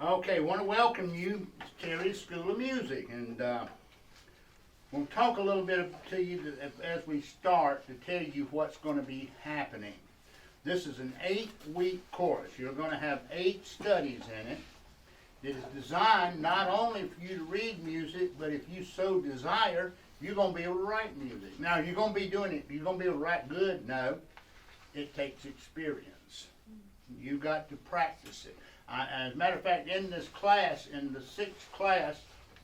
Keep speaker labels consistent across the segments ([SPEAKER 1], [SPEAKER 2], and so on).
[SPEAKER 1] Okay, I want to welcome you to Terry's School of Music, and we'll talk a little bit to you as we start to tell you what's going to be happening. This is an 8-week course. You're going to have 8 studies in it. It is designed not only for you to read music, but if you so desire, you're going to be able to write music. Now, you're going to be doing it, you're going to be able to write good? No. It takes experience. You've got to practice it. As a matter of fact, in this class, in the 6th class,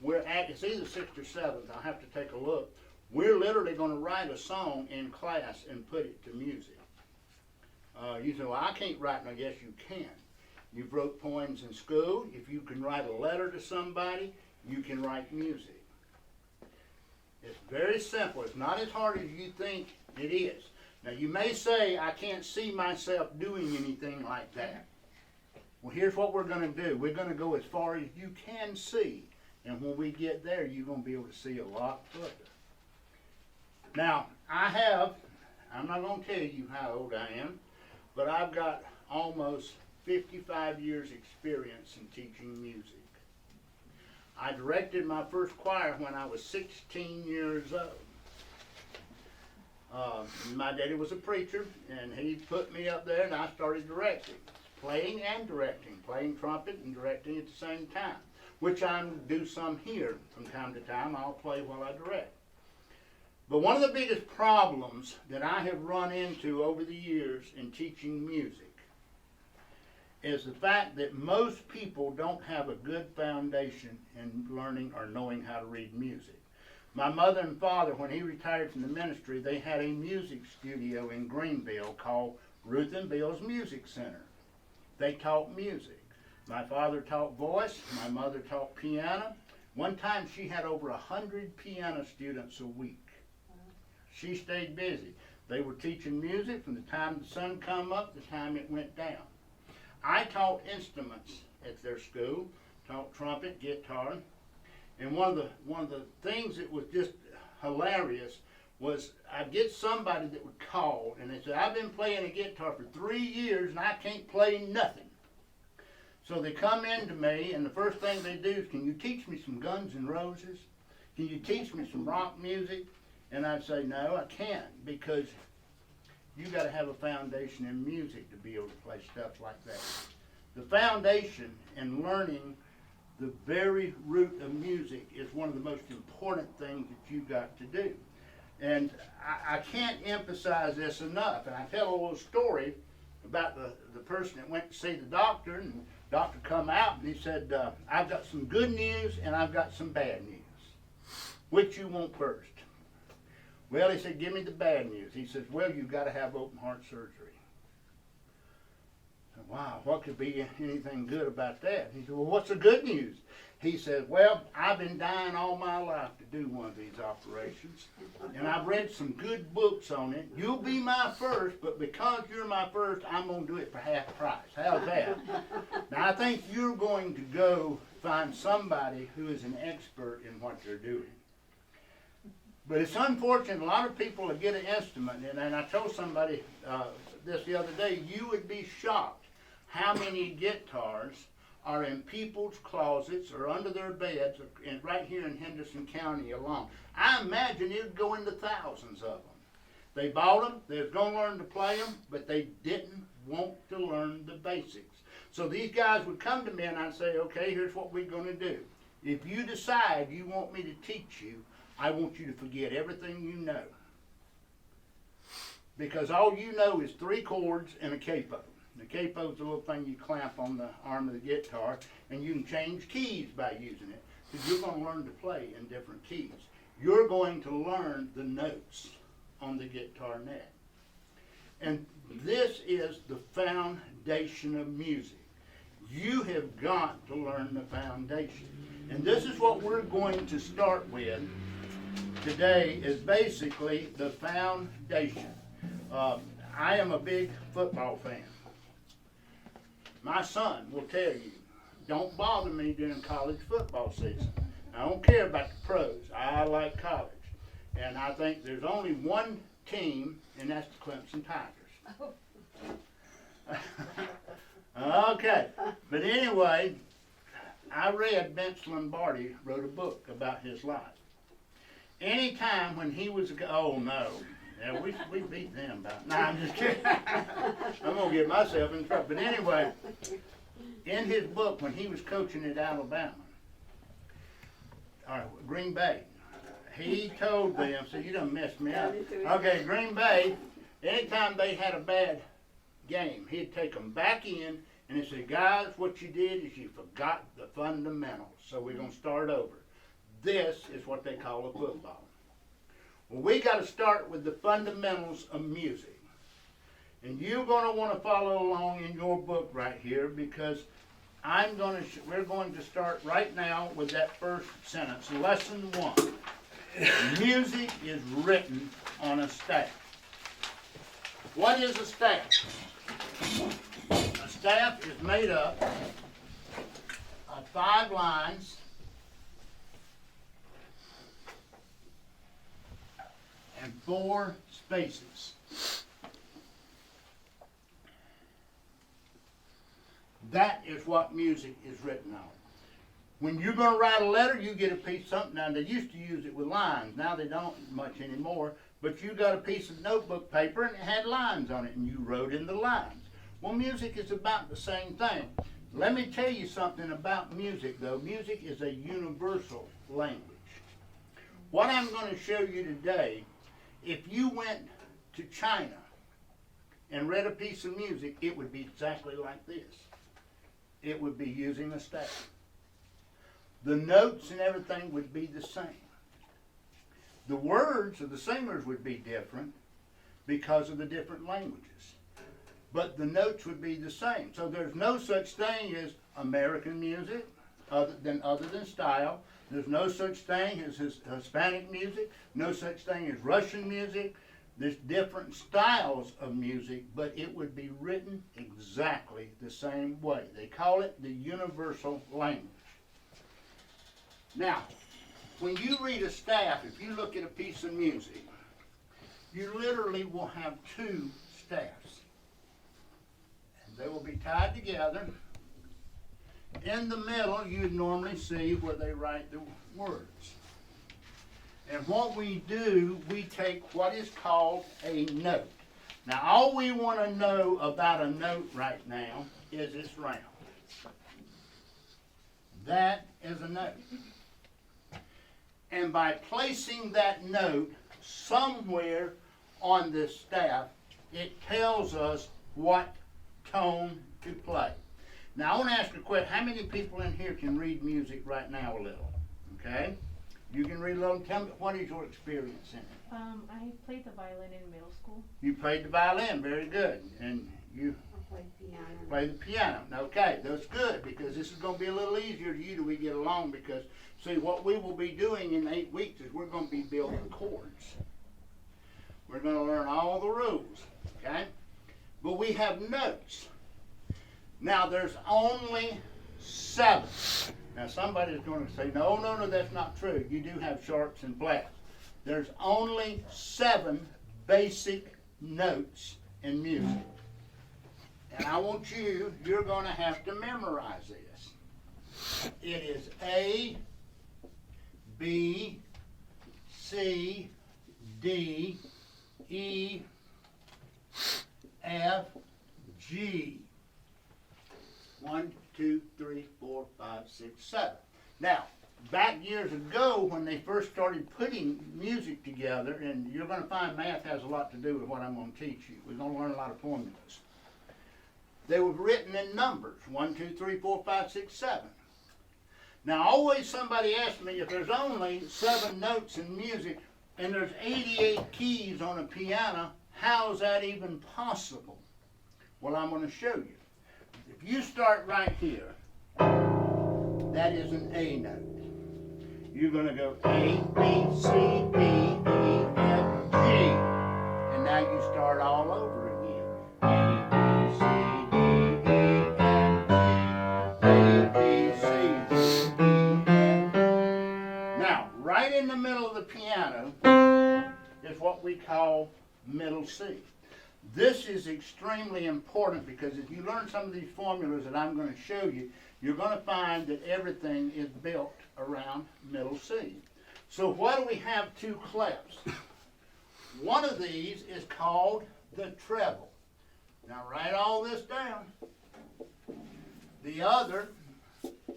[SPEAKER 1] it's either 6th or 7th, I'll have to take a look. We're literally going to write a song in class and put it to music. You say, well, I can't write, and I guess you can. You've wrote poems in school. If you can write a letter to somebody, you can write music. It's very simple. It's not as hard as you think it is. Now, you may say, I can't see myself doing anything like that. Well, here's what we're going to do. We're going to go as far as you can see. And when we get there, you're going to be able to see a lot further. Now, I'm not going to tell you how old I am, but I've got almost 55 years experience in teaching music. I directed my first choir when I was 16 years old. My daddy was a preacher, and he put me up there, and I started directing. Playing and directing, playing trumpet and directing at the same time, which I do some here from time to time. I'll play while I direct. But one of the biggest problems that I have run into over the years in teaching music is the fact that most people don't have a good foundation in learning or knowing how to read music. My mother and father, when he retired from the ministry, they had a music studio in Greenville called Ruth and Bill's Music Center. They taught music. My father taught voice. My mother taught piano. One time she had over 100 piano students a week. She stayed busy. They were teaching music from the time the sun come up to the time it went down. I taught instruments at their school, taught trumpet, guitar, and one of the things that was just hilarious was I'd get somebody that would call and they said, I've been playing a guitar for 3 years and I can't play nothing. So they come in to me and the first thing they do is, can you teach me some Guns N' Roses? Can you teach me some rock music? And I'd say, no, I can't, because you got to have a foundation in music to be able to play stuff like that. The foundation in learning the very root of music is one of the most important things that you've got to do. And I can't emphasize this enough. And I tell a little story about the person that went to see the doctor, and the doctor come out and he said, I've got some good news and I've got some bad news. Which you want first? Well, he said, give me the bad news. He says, well, you've got to have open heart surgery. I said, wow, what could be anything good about that? He said, well, what's the good news? He said, well, I've been dying all my life to do one of these operations, and I've read some good books on it. You'll be my first, but because you're my first, I'm going to do it for half price. How's that? Now, I think you're going to go find somebody who is an expert in what they're doing. But it's unfortunate, a lot of people that get an instrument, and I told somebody this the other day, you would be shocked how many guitars are in people's closets or under their beds right here in Henderson County alone. I imagine it would go into thousands of them. They bought them, they was going to learn to play them, but they didn't want to learn the basics. So these guys would come to me and I'd say, okay, here's what we're going to do. If you decide you want me to teach you, I want you to forget everything you know. Because all you know is 3 chords and a capo. The capo is a little thing you clamp on the arm of the guitar, and you can change keys by using it. Because you're going to learn to play in different keys. You're going to learn the notes on the guitar neck. And this is the foundation of music. You have got to learn the foundation. And this is what we're going to start with today, is basically the foundation. I am a big football fan. My son will tell you, don't bother me during college football season. I don't care about the pros. I like college. And I think there's only one team, and that's the Clemson Tigers. Okay. But anyway, I read Vince Lombardi wrote a book about his life. Anytime when he was, oh no, yeah, we beat them about, nah, I'm just kidding. I'm going to get myself in trouble. But anyway, in his book, when he was coaching at Alabama, Green Bay, he told them, so you done messed me up. Okay, Green Bay, anytime they had a bad game, he'd take them back in and he'd say, guys, what you did is you forgot the fundamentals, so we're going to start over. This is what they call a football. Well, we got to start with the fundamentals of music. And you're going to want to follow along in your book right here, because we're going to start right now with that first sentence. Lesson 1. Music is written on a staff. What is a staff? A staff is made up of 5 lines and 4 spaces. That is what music is written on. When you're going to write a letter, you get a piece of something. Now, they used to use it with lines. Now they don't much anymore. But you got a piece of notebook paper and it had lines on it, and you wrote in the lines. Well, music is about the same thing. Let me tell you something about music, though. Music is a universal language. What I'm going to show you today, if you went to China and read a piece of music, it would be exactly like this. It would be using a staff. The notes and everything would be the same. The words of the singers would be different because of the different languages. But the notes would be the same. So there's no such thing as American music other than style. There's no such thing as Hispanic music, no such thing as Russian music. There's different styles of music, but it would be written exactly the same way. They call it the universal language. Now, when you read a staff, if you look at a piece of music, you literally will have 2 staffs. And they will be tied together. In the middle, you'd normally see where they write the words. And what we do, we take what is called a note. Now, all we want to know about a note right now is it's round. That is a note. And by placing that note somewhere on the staff, it tells us what tone to play. Now, I want to ask a question. How many people in here can read music right now a little? Okay? You can read a little. Tell me, what is your experience in it?
[SPEAKER 2] I played the violin in middle school.
[SPEAKER 1] You played the violin. Very good. And you?
[SPEAKER 3] I played piano.
[SPEAKER 1] Play the piano. Okay, that's good, because this is going to be a little easier to you till we get along, because, see, what we will be doing in 8 weeks is we're going to be building chords. We're going to learn all the rules, okay? But we have notes. Now, there's only 7. Now, somebody's going to say, no, that's not true. You do have sharps and flats. There's only 7 basic notes in music. And I want you're going to have to memorize this. It is A, B, C, D, E, F, G. 1, 2, 3, 4, 5, 6, 7. Now, back years ago when they first started putting music together, and you're going to find math has a lot to do with what I'm going to teach you. We're going to learn a lot of formulas. They were written in numbers, 1, 2, 3, 4, 5, 6, 7. Now, always somebody asks me, if there's only 7 notes in music and there's 88 keys on a piano, how is that even possible? Well, I'm going to show you. If you start right here, that is an A note. You're going to go A, B, C, D, E, F, G. And now you start all over again. A, B, C, D, E, F, G. A, B, C, D, E, F. Now, right in the middle of the piano is what we call middle C. This is extremely important because if you learn some of these formulas that I'm going to show you, you're going to find that everything is built around middle C. So why do we have two clefs? One of these is called the treble. Now write all this down. The other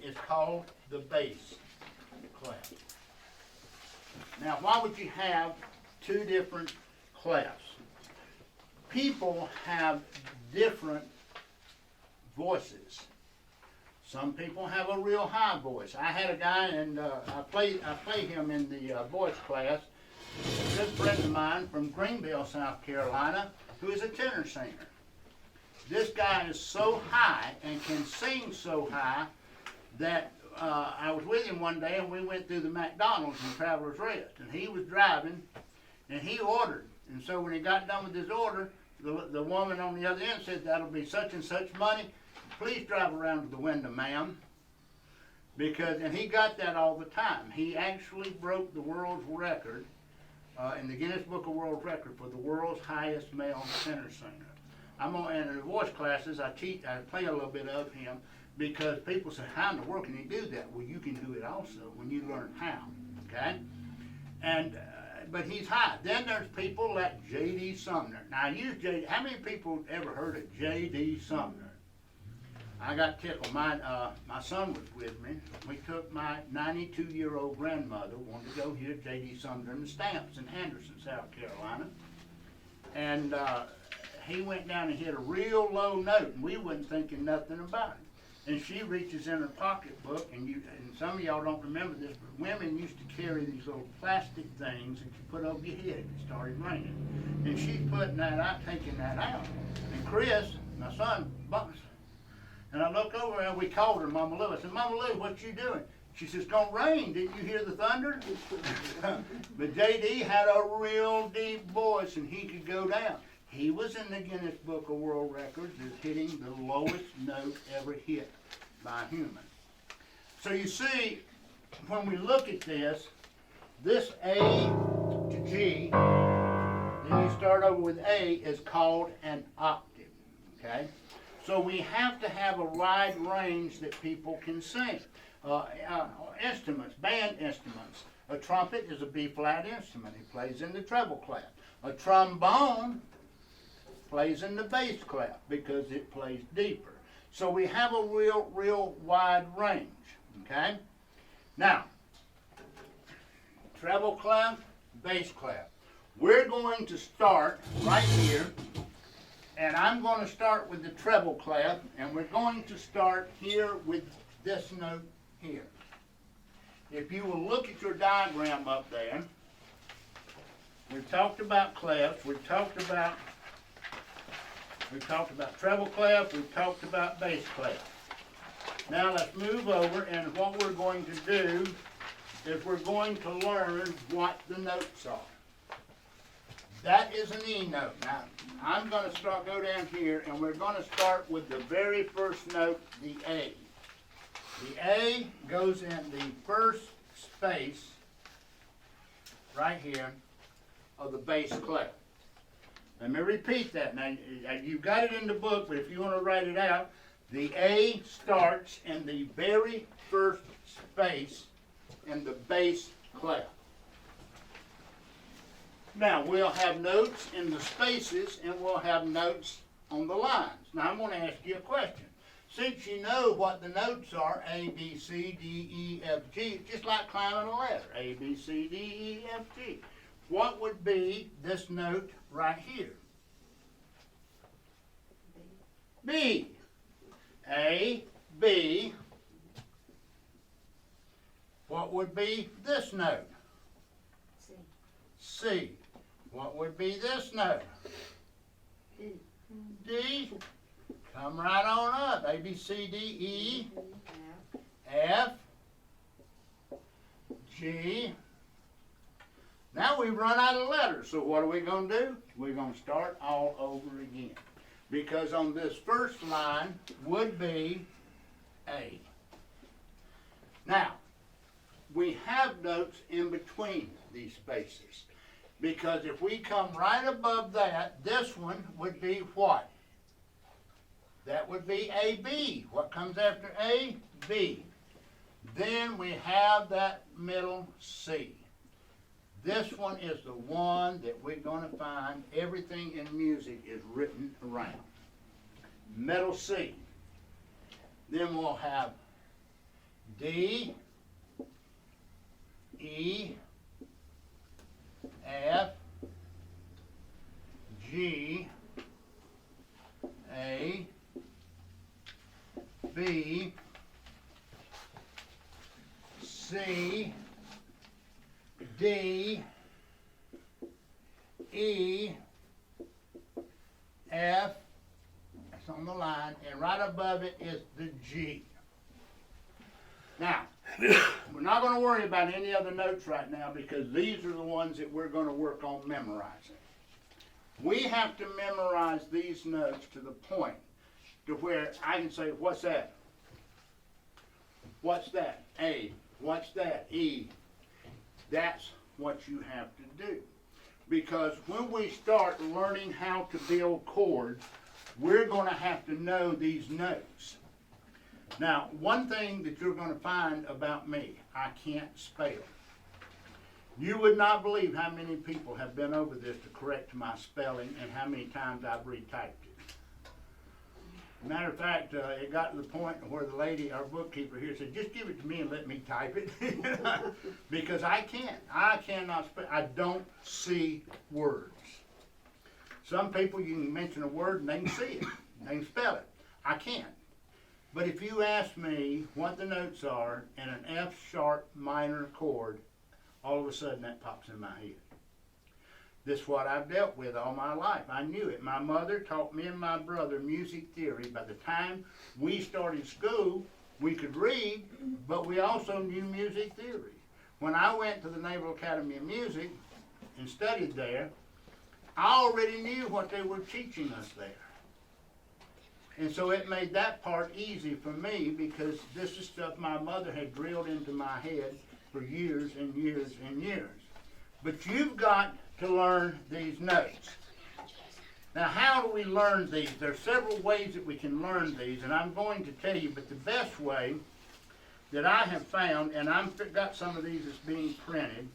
[SPEAKER 1] is called the bass clef. Now why would you have two different clefs? People have different voices. Some people have a real high voice. I had a guy, and I play him in the voice class, a good friend of mine from Greenville, South Carolina, who is a tenor singer. This guy is so high and can sing so high that I was with him one day and we went through the McDonald's in Travelers Rest, and he was driving and he ordered. And so when he got done with his order, the woman on the other end said, "That'll be such and such money. Please drive around to the window, ma'am." And he got that all the time. He actually broke the world's record in the Guinness Book of World Record for the world's highest male tenor singer. In the voice classes, I play a little bit of him because people say, "How in the world can you do that?" Well, you can do it also when you learn how, okay? But he's high. Then there's people like J.D. Sumner. Now, how many people ever heard of J.D. Sumner? I got tickled. My son was with me. We took my 92-year-old grandmother, wanted to go hear J.D. Sumner and the Stamps in Henderson, South Carolina. And he went down and hit a real low note, and we wasn't thinking nothing about it. And she reaches in her pocketbook, and some of y'all don't remember this, but women used to carry these little plastic things that you put over your head. It started raining. And she's putting that out, taking that out. And Chris, my son, bumps. And I look over and we called her, Mama Lou. I said, "Mama Lou, what you doing?" She says, "It's gonna rain. Didn't you hear the thunder?" But J.D. had a real deep voice and he could go down. He was in the Guinness Book of World Records as hitting the lowest note ever hit by a human. So you see, when we look at this A to G, then you start over with A, is called an octave, okay? So we have to have a wide range that people can sing. Instruments, band instruments. A trumpet is a B-flat instrument. It plays in the treble clef. A trombone plays in the bass clef because it plays deeper. So we have a real wide range, okay? Now, treble clef, bass clef. We're going to start right here, and I'm going to start with the treble clef, and we're going to start here with this note here. If you will look at your diagram up there, we've talked about clefs, we've talked about treble clef, we've talked about bass clef. Now let's move over, and what we're going to do is we're going to learn what the notes are. That is an E note. Now, I'm going to go down here, and we're going to start with the very first note, the A. The A goes in the first space right here of the bass clef. Let me repeat that. Now, you've got it in the book, but if you want to write it out, the A starts in the very first space in the bass clef. Now, we'll have notes in the spaces, and we'll have notes on the lines. Now, I'm going to ask you a question. Since you know what the notes are, A, B, C, D, E, F, G, it's just like climbing a ladder. A, B, C, D, E, F, G. What would be this note right here? B. A, B. What would be this note?
[SPEAKER 3] C.
[SPEAKER 1] C. What would be this note?
[SPEAKER 3] D.
[SPEAKER 1] D. Come right on up. A, B, C, D, E, F, G. Now we've run out of letters, so what are we going to do? We're going to start all over again. Because on this first line would be A. Now, we have notes in between these spaces. Because if we come right above that, this one would be what? That would be A, B. What comes after A? B. Then we have that middle C. This one is the one that we're going to find everything in music is written around. Middle C. Then we'll have D, E, F, G, A, B, C, D, E, F, that's on the line, and right above it is the G. Now, we're not going to worry about any other notes right now because these are the ones that we're going to work on memorizing. We have to memorize these notes to the point to where I can say, what's that? What's that? A. What's that? E. That's what you have to do. Because when we start learning how to build chords, we're going to have to know these notes. Now, one thing that you're going to find about me, I can't spell. You would not believe how many people have been over this to correct my spelling and how many times I've retyped it. Matter of fact, it got to the point where the lady, our bookkeeper here, said, just give it to me and let me type it. Because I can't. I cannot spell. I don't see words. Some people, you can mention a word and they can see it. They can spell it. I can't. But if you ask me what the notes are in an F sharp minor chord, all of a sudden that pops in my head. This is what I've dealt with all my life. I knew it. My mother taught me and my brother music theory. By the time we started school, we could read, but we also knew music theory. When I went to the Naval Academy of Music and studied there, I already knew what they were teaching us there. And so it made that part easy for me because this is stuff my mother had drilled into my head for years and years and years. But you've got to learn these notes. Now, how do we learn these? There are several ways that we can learn these, and I'm going to tell you, but the best way that I have found, and I've got some of these that's being printed,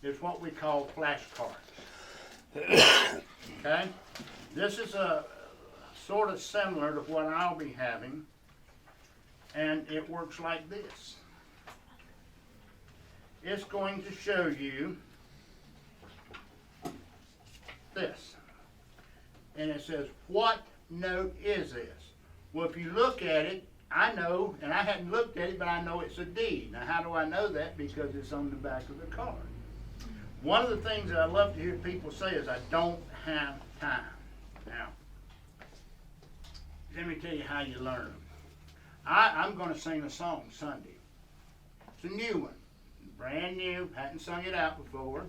[SPEAKER 1] is what we call flashcards. Okay? This is a sort of similar to what I'll be having, and it works like this. It's going to show you this. And it says, what note is this? Well, if you look at it, I know, and I hadn't looked at it, but I know it's a D. Now, how do I know that? Because it's on the back of the card. One of the things that I love to hear people say is, I don't have time. Now, let me tell you how you learn them. I'm going to sing a song Sunday. It's a new one. Brand new. Hadn't sung it out before.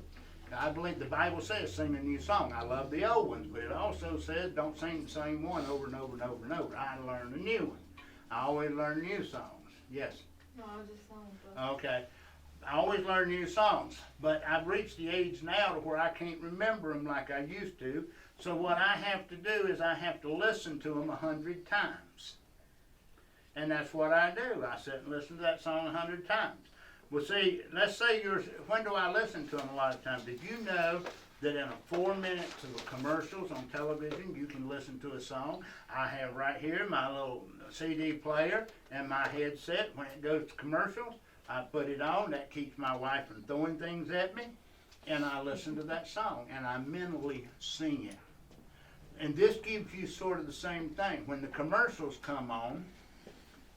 [SPEAKER 1] I believe the Bible says sing a new song. I love the old ones, but it also says don't sing the same one over and over and over and over. I learn a new one. I always learn new songs. Yes?
[SPEAKER 2] No, I was just saying.
[SPEAKER 1] Okay. I always learn new songs, but I've reached the age now to where I can't remember them like I used to. So what I have to do is I have to listen to them 100 times. And that's what I do. I sit and listen to that song 100 times. Well, see, let's say when do I listen to them a lot of times? Did you know that in a 4 minutes of commercials on television, you can listen to a song? I have right here my little CD player and my headset. When it goes to commercials, I put it on. That keeps my wife from throwing things at me. And I listen to that song, and I mentally sing it. And this gives you sort of the same thing. When the commercials come on,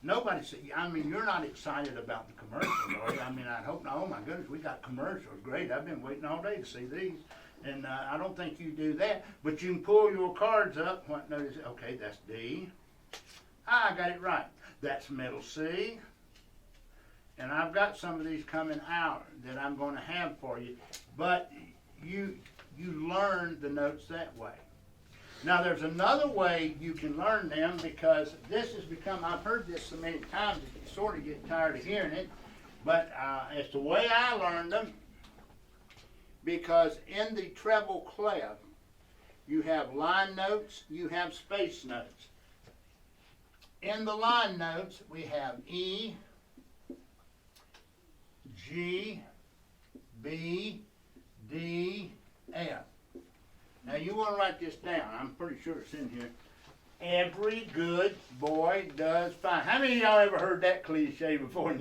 [SPEAKER 1] nobody says, I mean, you're not excited about the commercials, are you? I mean, I hope not. Oh, my goodness, we got commercials. Great. I've been waiting all day to see these. And I don't think you do that. But you can pull your cards up. What note is it? Okay, that's D. I got it right. That's middle C. And I've got some of these coming out that I'm going to have for you. But you learn the notes that way. Now, there's another way you can learn them because this has become, I've heard this so many times that you sort of get tired of hearing it, but it's the way I learned them. because in the treble clef, you have line notes, you have space notes. In the line notes, we have E, G, B, D, F. Now you want to write this down. I'm pretty sure it's in here. Every good boy does fine. How many of y'all ever heard that cliche before?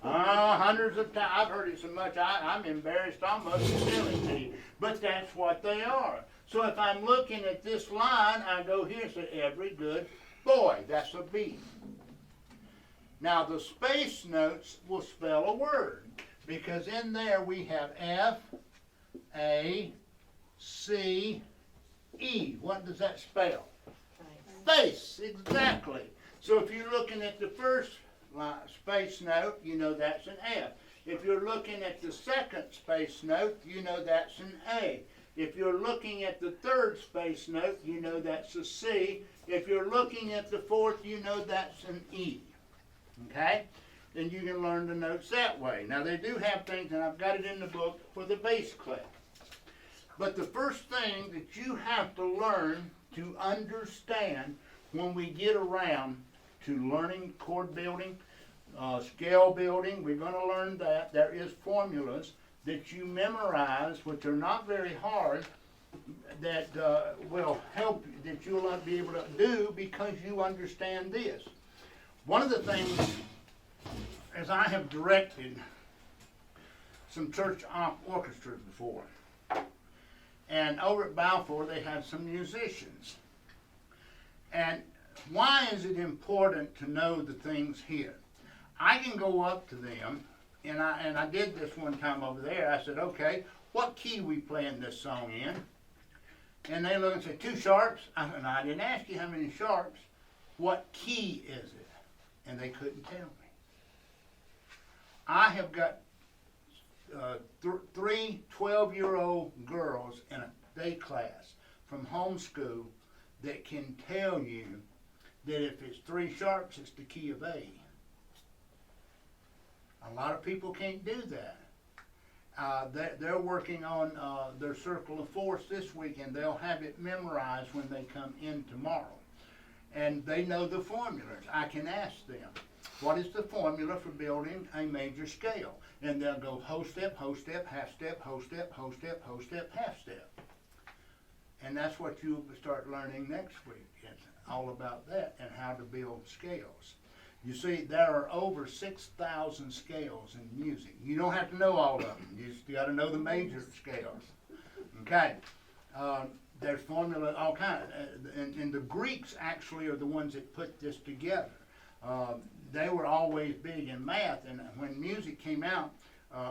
[SPEAKER 1] Hundreds of times. I've heard it so much I'm embarrassed almost to tell it to you. But that's what they are. So if I'm looking at this line, I go here and say every good boy. That's a B. Now the space notes will spell a word, because in there we have F, A, C, E. What does that spell? Space, exactly. So if you're looking at the first space note, you know that's an F. If you're looking at the second space note, you know that's an A. If you're looking at the third space note, you know that's a C. If you're looking at the fourth, you know that's an E. Okay? Then you can learn the notes that way. Now they do have things, and I've got it in the book, for the bass clef. But the first thing that you have to learn to understand when we get around to learning chord building, scale building, we're going to learn that there is formulas that you memorize, which are not very hard, that will help you, that you'll not be able to do because you understand this. One of the things, as I have directed some church orchestras before, and over at Balfour they have some musicians. And why is it important to know the things here? I can go up to them, and I did this one time over there. I said, okay, what key we playing this song in? And they look and say, 2 sharps. I said, no, I didn't ask you how many sharps. What key is it? And they couldn't tell me. I have got 3 12-year-old girls in a day class from homeschool that can tell you that if it's 3 sharps, it's the key of A. A lot of people can't do that. They're working on their circle of force this week, and they'll have it memorized when they come in tomorrow. And they know the formulas. I can ask them, what is the formula for building a major scale? And they'll go whole step, half step, whole step, whole step, whole step, half step. And that's what you'll start learning next week. It's all about that and how to build scales. You see, there are over 6,000 scales in music. You don't have to know all of them. You just got to know the major scales. Okay. There's formula, all kinds. And the Greeks actually are the ones that put this together. They were always big in math, and when music came out,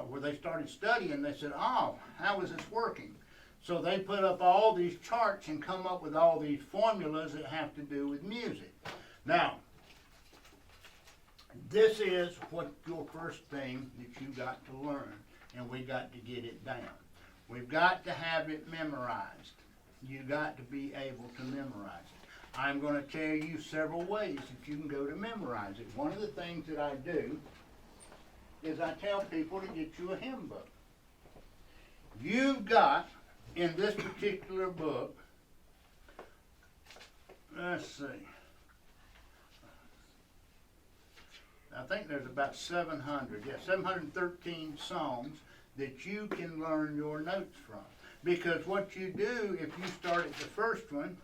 [SPEAKER 1] where they started studying, they said, oh, how is this working? So they put up all these charts and come up with all these formulas that have to do with music. Now, this is what your first thing that you got to learn, and we got to get it down. We've got to have it memorized. You got to be able to memorize it. I'm going to tell you several ways that you can go to memorize it. One of the things that I do is I tell people to get you a hymn book. You've got, in this particular book, let's see, I think there's about 713 songs that you can learn your notes from. Because what you do, if you start at the first one,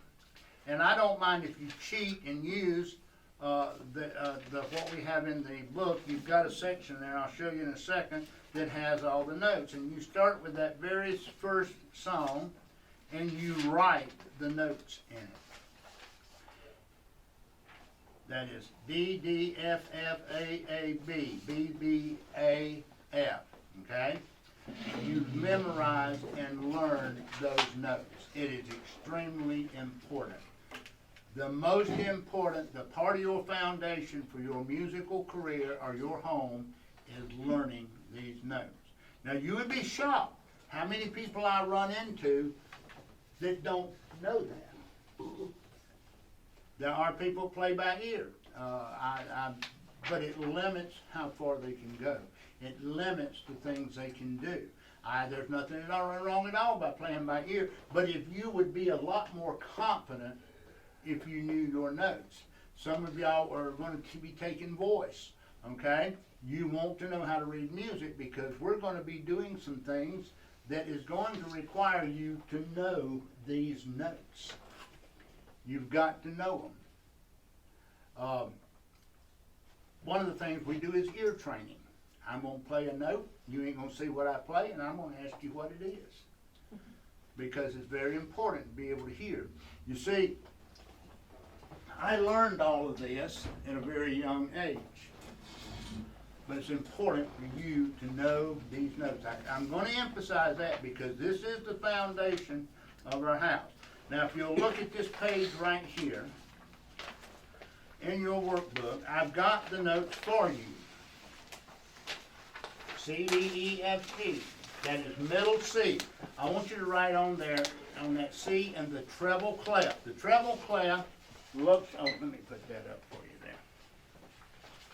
[SPEAKER 1] and I don't mind if you cheat and use what we have in the book. You've got a section there, I'll show you in a second, that has all the notes. And you start with that very first song, and you write the notes in it. That is D, D, F, F, A, A, B, B, B, A, F, okay? You've memorized and learned those notes. It is extremely important. The most important, the part of your foundation for your musical career or your home is learning these notes. Now you would be shocked how many people I run into that don't know that. There are people play by ear, but it limits how far they can go. It limits the things they can do. There's nothing wrong at all by playing by ear, but if you would be a lot more confident if you knew your notes. Some of y'all are going to be taking voice, okay? You want to know how to read music because we're going to be doing some things that is going to require you to know these notes. You've got to know them. One of the things we do is ear training. I'm going to play a note, you ain't going to see what I play, and I'm going to ask you what it is. Because it's very important to be able to hear. You see, I learned all of this at a very young age. But it's important for you to know these notes. I'm going to emphasize that because this is the foundation of our house. Now, if you'll look at this page right here, in your workbook, I've got the notes for you. C, D, E, F, G. That is middle C. I want you to write on there, on that C, and the treble clef. The treble clef looks, oh, let me put that up for you there.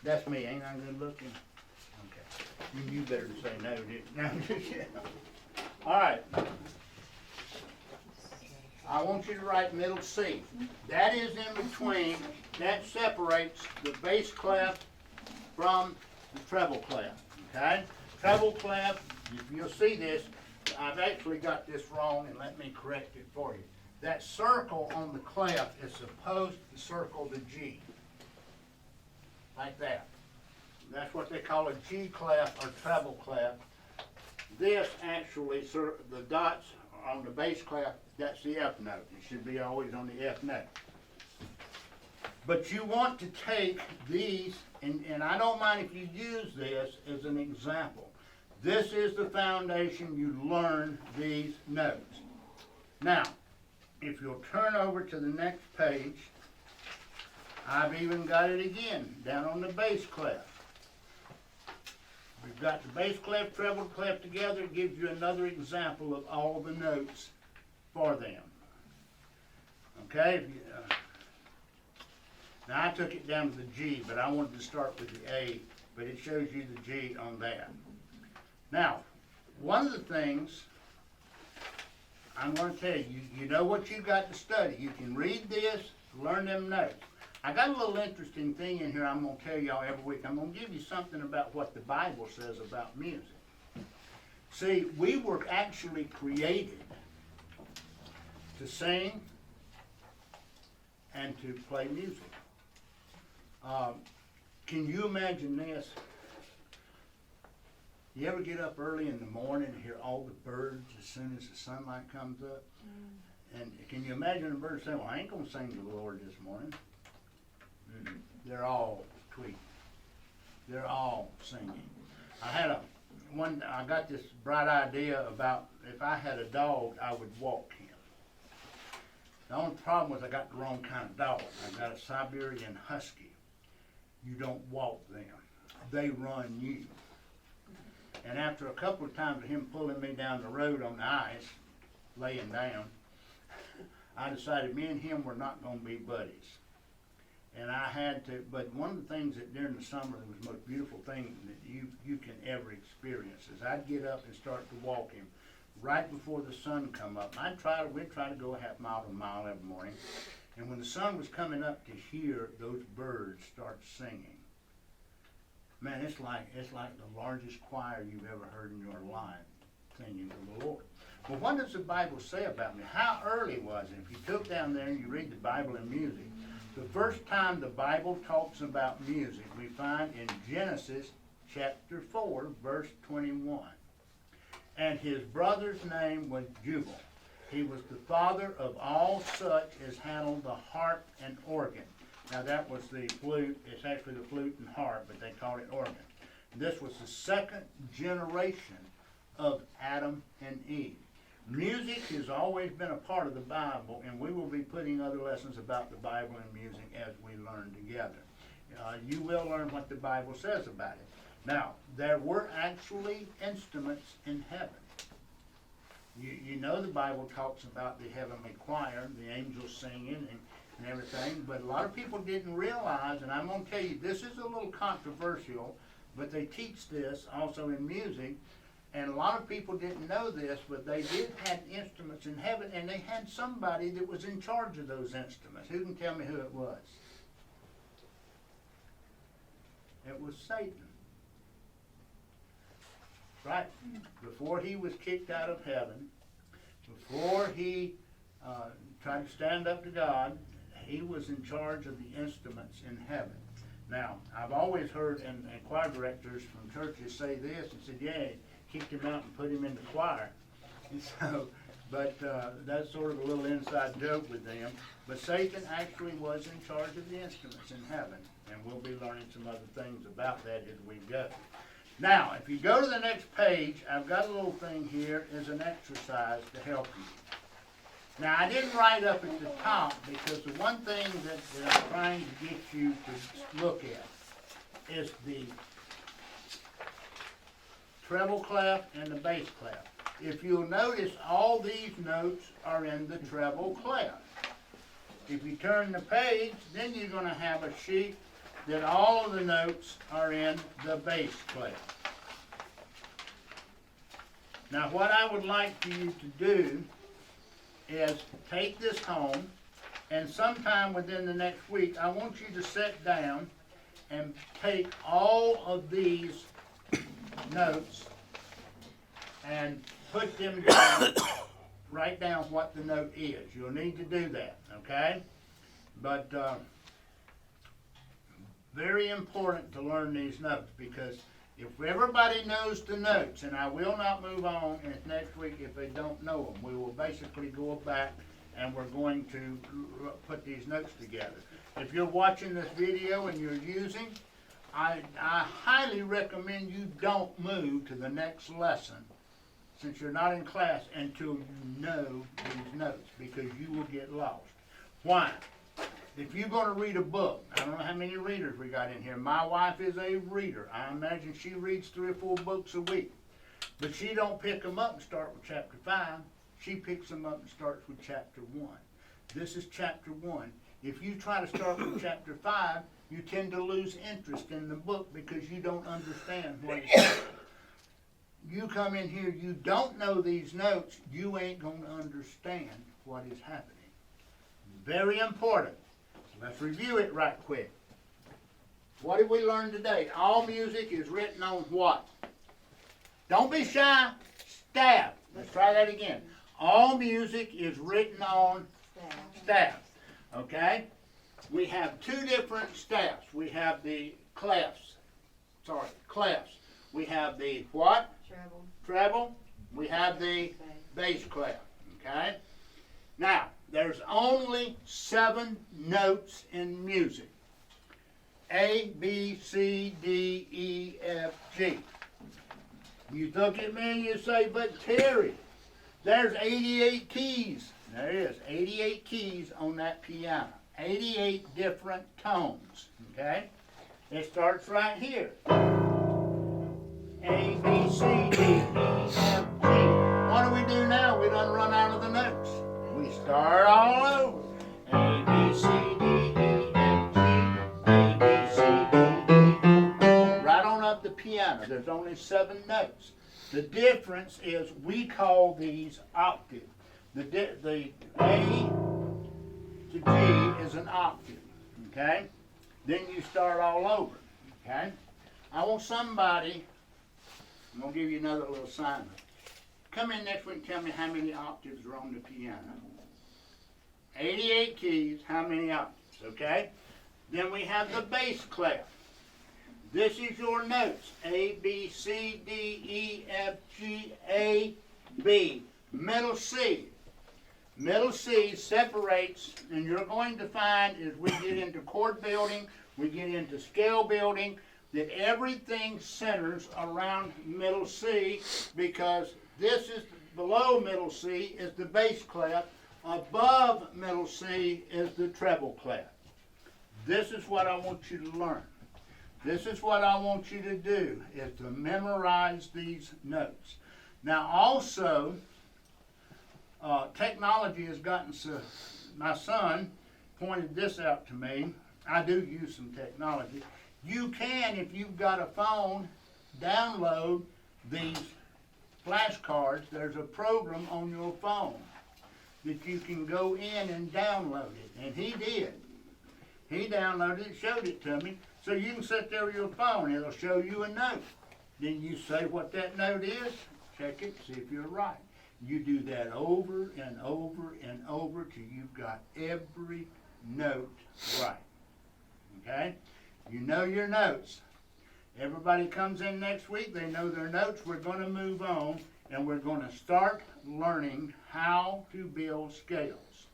[SPEAKER 1] That's me, ain't I good looking? Okay. You better say no, didn't All right. I want you to write middle C. That is in between, that separates the bass clef from the treble clef, okay? Treble clef, if you'll see this, I've actually got this wrong, and let me correct it for you. That circle on the clef is supposed to circle the G, like that. That's what they call a G clef or treble clef. This actually, the dots on the bass clef, that's the F note. It should be always on the F note. But you want to take these, and I don't mind if you use this as an example. This is the foundation. You learn these notes. Now, if you'll turn over to the next page, I've even got it again down on the bass clef. We've got the bass clef, treble clef together. It gives you another example of all the notes for them. Okay? Now I took it down to the G, but I wanted to start with the A, but it shows you the G on that. Now, one of the things I'm going to tell you, you know what you've got to study. You can read this, learn them notes. I got a little interesting thing in here I'm going to tell y'all every week. I'm going to give you something about what the Bible says about music. See, we were actually created to sing and to play music. Can you imagine this? You ever get up early in the morning and hear all the birds as soon as the sunlight comes up? And can you imagine a bird saying, well, I ain't going to sing to the Lord this morning? They're all tweeting. They're all singing. I got this bright idea about if I had a dog, I would walk him. The only problem was I got the wrong kind of dog. I got a Siberian Husky. You don't walk them. They run you. And after a couple of times of him pulling me down the road on the ice, laying down, I decided me and him were not going to be buddies. And I had to, but one of the things that during the summer was the most beautiful thing that you can ever experience is I'd get up and start to walk him right before the sun come up. We'd try to go a half mile to a mile every morning. And when the sun was coming up to hear those birds start singing, man, it's like the largest choir you've ever heard in your life singing to the Lord. Well, what does the Bible say about me? How early was it? If you took down there and you read the Bible and music, the first time the Bible talks about music, we find in Genesis chapter 4, verse 21. And his brother's name was Jubal. He was the father of all such as handled the harp and organ. Now that was the flute. It's actually the flute and harp, but they call it organ. This was the second generation of Adam and Eve. Music has always been a part of the Bible, and we will be putting other lessons about the Bible and music as we learn together. You will learn what the Bible says about it. Now, there were actually instruments in heaven. You know the Bible talks about the heavenly choir, the angels singing and everything, but a lot of people didn't realize, and I'm going to tell you, this is a little controversial, but they teach this also in music, And a lot of people didn't know this, but they did have instruments in heaven, and they had somebody that was in charge of those instruments. Who can tell me who it was? It was Satan. Right? Before he was kicked out of heaven, before he tried to stand up to God, he was in charge of the instruments in heaven. Now, I've always heard and choir directors from churches say this and said, yeah, kicked him out and put him in the choir. And so, but that's sort of a little inside joke with them. But Satan actually was in charge of the instruments in heaven, and we'll be learning some other things about that as we go. Now, if you go to the next page, I've got a little thing here as an exercise to help you. Now, I didn't write up at the top because the one thing that I'm trying to get you to look at is the treble clef and the bass clef. If you'll notice, all these notes are in the treble clef. If you turn the page, then you're going to have a sheet that all of the notes are in the bass clef. Now, what I would like for you to do is take this home, and sometime within the next week, I want you to sit down and take all of these notes and put them down, write down what the note is. You'll need to do that, okay? But very important to learn these notes, because if everybody knows the notes, and I will not move on next week if they don't know them, we will basically go back and we're going to put these notes together. If you're watching this video and you're using, I highly recommend you don't move to the next lesson, since you're not in class, until you know these notes, because you will get lost. Why? If you're going to read a book, I don't know how many readers we got in here. My wife is a reader. I imagine she reads 3 or 4 books a week. But she don't pick them up and start with chapter 5. She picks them up and starts with chapter 1. This is chapter 1. If you try to start with chapter 5, you tend to lose interest in the book because you don't understand what it's saying. You come in here, you don't know these notes, you ain't going to understand what is happening. Very important. Let's review it right quick. What did we learn today? All music is written on what? Don't be shy. Staff. Let's try that again. All music is written on staff. Okay? We have 2 different staffs. We have the clefs. Clefs. We have the what? Treble. We have the bass clef. Okay? Now, there's only 7 notes in music. A, B, C, D, E, F, G. You look at me and you say, but Terry, there's 88 keys. There is 88 keys on that piano. 88 different tones. Okay? It starts right here. A, B, C, D, E, F, G. What do we do now? We done run out of the notes. We start all over. A, B, C, D, E, F, G. A, B, C, D, E. Right on up the piano. There's only 7 notes. The difference is we call these octaves. The A to G is an octave. Okay? Then you start all over. Okay? I want somebody, I'm going to give you another little assignment. Come in next week and tell me how many octaves are on the piano. 88 keys, how many octaves, okay? Then we have the bass clef. This is your notes. A, B, C, D, E, F, G, A, B. Middle C. Middle C separates, and you're going to find as we get into chord building, we get into scale building, that everything centers around middle C, because this is below middle C is the bass clef. Above middle C is the treble clef. This is what I want you to learn. This is what I want you to do, is to memorize these notes. Now also, technology has gotten so, my son pointed this out to me. I do use some technology. You can, if you've got a phone, download these flashcards, there's a program on your phone that you can go in and download it. And he did. He downloaded it, showed it to me. So you can sit there with your phone, it'll show you a note. Then you say what that note is, check it, see if you're right. You do that over and over and over till you've got every note right. Okay? You know your notes. Everybody comes in next week, they know their notes. We're going to move on and we're going to start learning how to build scales.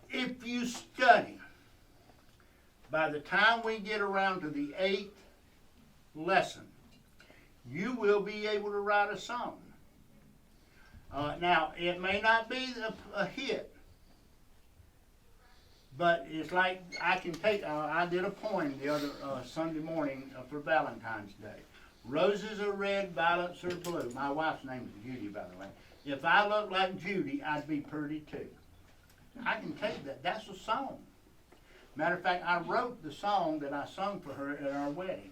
[SPEAKER 1] If you study, by the time we get around to the 8th lesson, you will be able to write a song. Now, it may not be a hit, but it's like I can take, I did a poem the other Sunday morning for Valentine's Day. Roses are red, violets are blue. My wife's name is Judy, by the way. If I looked like Judy, I'd be pretty too. I can take that. That's a song. Matter of fact, I wrote the song that I sung for her at our wedding.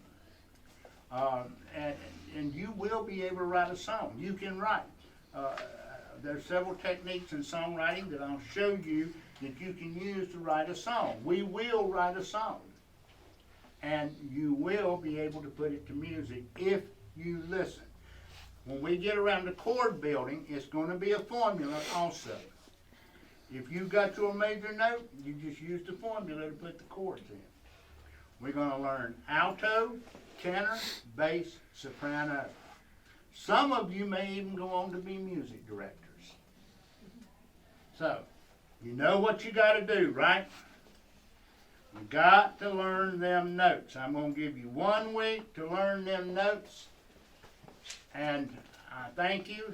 [SPEAKER 1] And you will be able to write a song. You can write. There's several techniques in songwriting that I'll show you that you can use to write a song. We will write a song. And you will be able to put it to music if you listen. When we get around to chord building, it's going to be a formula also. If you got your major note, you just use the formula to put the chords in. We're going to learn alto, tenor, bass, soprano. Some of you may even go on to be music directors. So, you know what you got to do, right? You got to learn them notes. I'm going to give you 1 week to learn them notes. And I thank you.